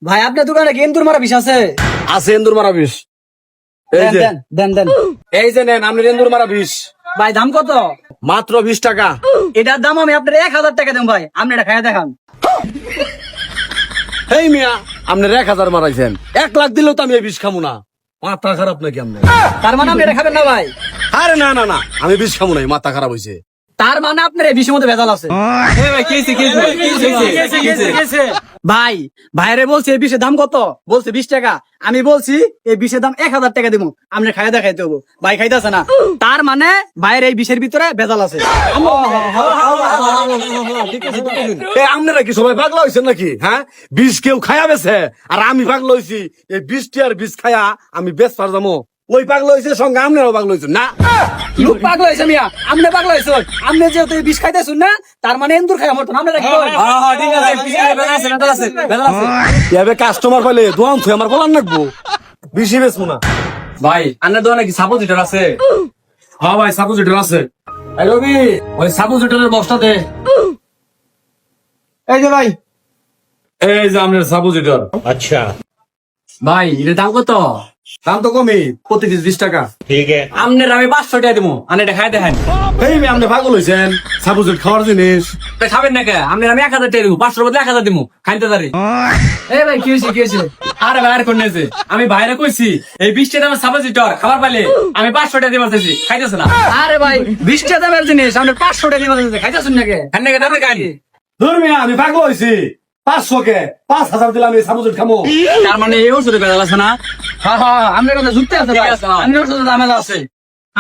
ভাই আপনার দোকানে কি এন্দুর মারা বিষ আছে? আছে এন্দুর মারা বিষ। এই যে দেন দেন দেন। এই যে নেন আপনি এন্দুর মারা বিষ, ভাই দাম কত? মাত্র 20 টাকা। এটার দাম আমি আপনার 1000 টাকা দেব ভাই, আপনি এটা খাইয়া দেখান। এই মিয়া আপনি 1000 মারাইছেন, 1 লাখ দিলেও তো আমি এই বিষ খামু না। মাথা খারাপ নাকি আপনি? তার মানে আপনি এটা খাবেন না ভাই? আরে না না না, আমি বিষ খামু নাই, মাথা খারাপ হইছে। তার মানে আপনার এই বিষের মধ্যে ভেজাল আছে। ভাই ভাইরে বলছে এই বিষের দাম কত, বলছে 20 টাকা। আমি বলছি এই বিষের দাম 1000 টাকা দিব, আপনি খাইয়া দেখাইতে হবো। ভাই খাইতেছে না, তার মানে ভাইয়ের এই বিষের ভিতরে ভেজাল আছে। এ আপনারা কি সবাই পাগলা হইছেন নাকি? হ্যাঁ, বিষ কেউ খায়া বেছে আর আমি পাগলা হইছি? এই 20 আর বিষ খায়া আমি বেশ পার যাবো? ওই পাগলা হইছে সঙ্গে আপনারাও পাগলা হইছেন না? লোক পাগল হয়েছে মিয়া, আপনি পাগল হয়েছেন। আপনি যেহেতু এই বিষ খাইতেছেন না, তার মানে এন্দুর খাইয়া মরতেন। আপনি এভাবে কাস্টমার পাইলে দোয়ান থুই আমার বলার নাকবো, বেশি বেচবো না। ভাই আপনার দোকানে কি সাপোজিটর আছে? হ্যাঁ ভাই, সাপোজিটর আছে। এই রবি, ওই সাপোজিটরের বক্সটা দে। এই যে ভাই, এই যে আপনার সাপোজিটর। ভাই এটার দাম কত? দাম তো কমই, প্রতি পিস 20 টাকা। আপনার আমি 500 টাকা দিব, আপনি এটা খাই দেখেন। এই মেয়ে আপনি পাগল হইছেন? সাপোজিট খাওয়ার জিনিস। এটা খাবেন না কে? আপনার আমি 1000 টাকা দিব, 500 বদলে 1000 দিব, খাইতে পারি। এই ভাই কি হয়েছে কি হয়েছে? আরে ভাই আর কোন নেছে, আমি বাইরে কইছি এই 20 টাকা দামের সাপোজিটর খাবার পাইলে আমি 500 টাকা দিব চাইছি, খাইতেছ না। আরে ভাই 20 টাকা দামের জিনিস আপনি 500 টাকা দিয়ে খাইতেছেন নাকি? খান না কে দামে খাই। ধর মিয়া, আমি পাগল হইছি? 500 কে 5000 দিলাম এই সাপোজিট খামো? তার মানে এই ওষুধে বেজাল আছে না? হ্যাঁ হ্যাঁ, আপনার কথা যুক্তি আছে ভাই, ঠিক আছে, হ্যাঁ। আপনার সাথে দামেজ আছে।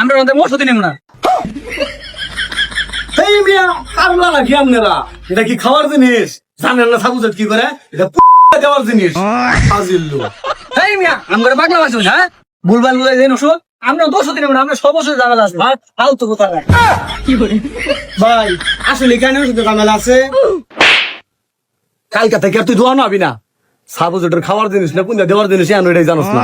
আমরা ওদের ওষুধ নিব না। এই মিয়া পাগলা নাকি আপনারা? এটা কি খাওয়ার জিনিস? জানেন না সাপোজিট কি করে? এটা দেওয়ার জিনিস। ফাজিল লোক। এই মিয়া আমরা পাগলা আছি হ্যাঁ, ভুলভাল বুঝাই দেন ওষুধ। আমরা তো ওষুধ নিব না, আমরা সব ওষুধ ঝামেলা আছে। ফালতু কথা কি করে ভাই, আসলে কেন ওষুধ ঝামেলা আছে? কালকা থেকে আর তুই দোয়া না হবি না। সাপোজিটর খাওয়ার জিনিস না, পুঞ্জা দেওয়ার জিনিস, এটাই জানোস না।